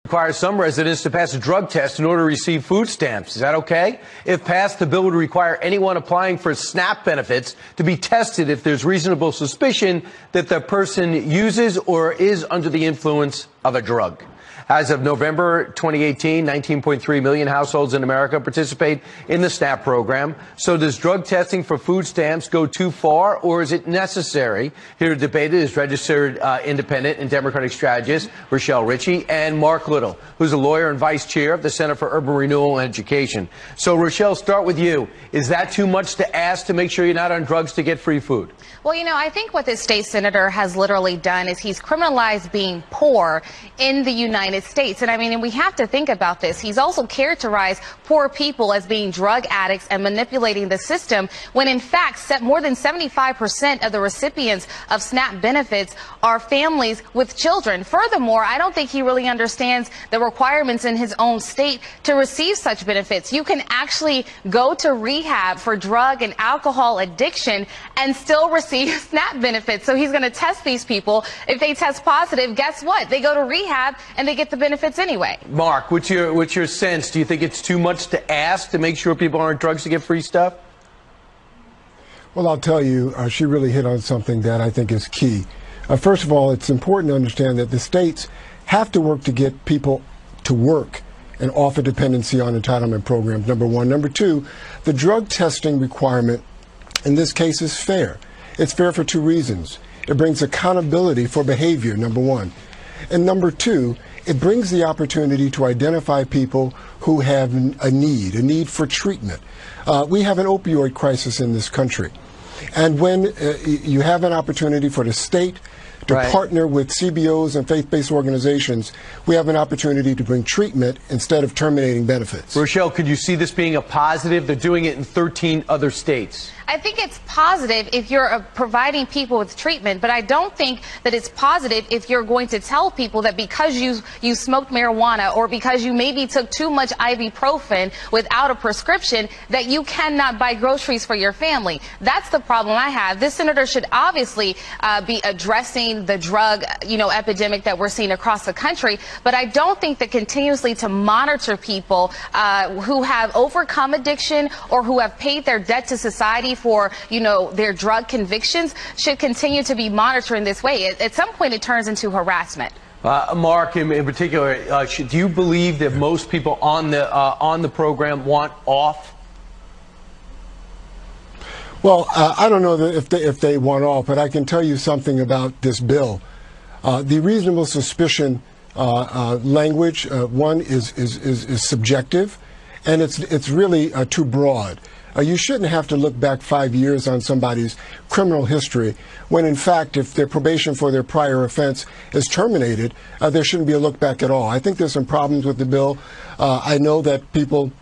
Requires some residents to pass a drug test in order to receive food stamps. Is that okay? If passed, the bill would require anyone applying for SNAP benefits to be tested if there's reasonable suspicion that the person uses or is under the influence of a drug. As of November 2018, 19.3 million households in America participate in the SNAP program. So does drug testing for food stamps go too far, or is it necessary? Here to debate it is registered independent and Democratic strategist Rochelle Ritchie and Marc Little, who's a lawyer and vice chair of the Center for Urban Renewal and Education. So, Rochelle, start with you. Is that too much to ask to make sure you're not on drugs to get free food? Well, you know, I think what this state senator has literally done is he's criminalized being poor in the United States. And I mean, and we have to think about this. He's also characterized poor people as being drug addicts and manipulating the system, when in fact more than 75% of the recipients of SNAP benefits are families with children. Furthermore, I don't think he really understands the requirements in his own state to receive such benefits. You can actually go to rehab for drug and alcohol addiction and still receive SNAP benefits. So he's going to test these people. If they test positive, guess what? They go to rehab and they get the benefits anyway. Marc, what's your sense? Do you think it's too much to ask to make sure people aren't drugs to get free stuff? Well, I'll tell you, she really hit on something that I think is key. First of all, it's important to understand that the states have to work to get people to work and offer dependency on entitlement programs, number one. Number two, the drug testing requirement in this case is fair. It's fair for two reasons. It brings accountability for behavior, number one. And number two, it brings the opportunity to identify people who have a need for treatment. We have an opioid crisis in this country. And when you have an opportunity for the state to partner with CBOs and faith-based organizations, we have an opportunity to bring treatment instead of terminating benefits. Rochelle, could you see this being a positive? They're doing it in 13 other states. I think it's positive if you're providing people with treatment, but I don't think that it's positive if you're going to tell people that because you smoked marijuana or because you maybe took too much ibuprofen without a prescription that you cannot buy groceries for your family. That's the problem I have. This senator should obviously be addressing the drug, epidemic that we're seeing across the country, but I don't think that continuously to monitor people who have overcome addiction or who have paid their debt to society for, their drug convictions should continue to be monitored in this way. At some point, it turns into harassment. Marc, in particular, do you believe that most people on the program want off? Well, I don't know if they want off, but I can tell you something about this bill. The reasonable suspicion language, one is subjective, and it's really too broad. You shouldn't have to look back 5 years on somebody's criminal history when, in fact, if their probation for their prior offense is terminated, there shouldn't be a look back at all. I think there's some problems with the bill. I know that people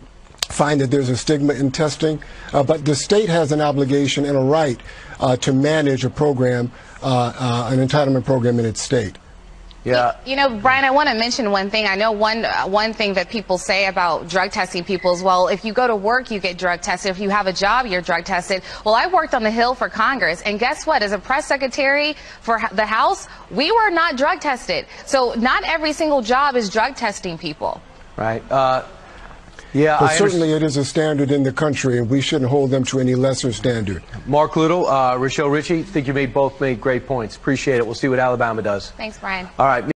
find that there's a stigma in testing, but the state has an obligation and a right to manage a program, an entitlement program in its state. Yeah. Brian, I want to mention one thing. I know one thing that people say about drug testing people is, well, if you go to work, you get drug tested. If you have a job, you're drug tested. Well, I worked on the Hill for Congress, and guess what? As a press secretary for the House, we were not drug tested. So not every single job is drug testing people. Right. Yeah, but certainly it is a standard in the country, and we shouldn't hold them to any lesser standard. Marc Little, Rochelle Ritchie, I think you both made great points. Appreciate it. We'll see what Alabama does. Thanks, Brian. All right.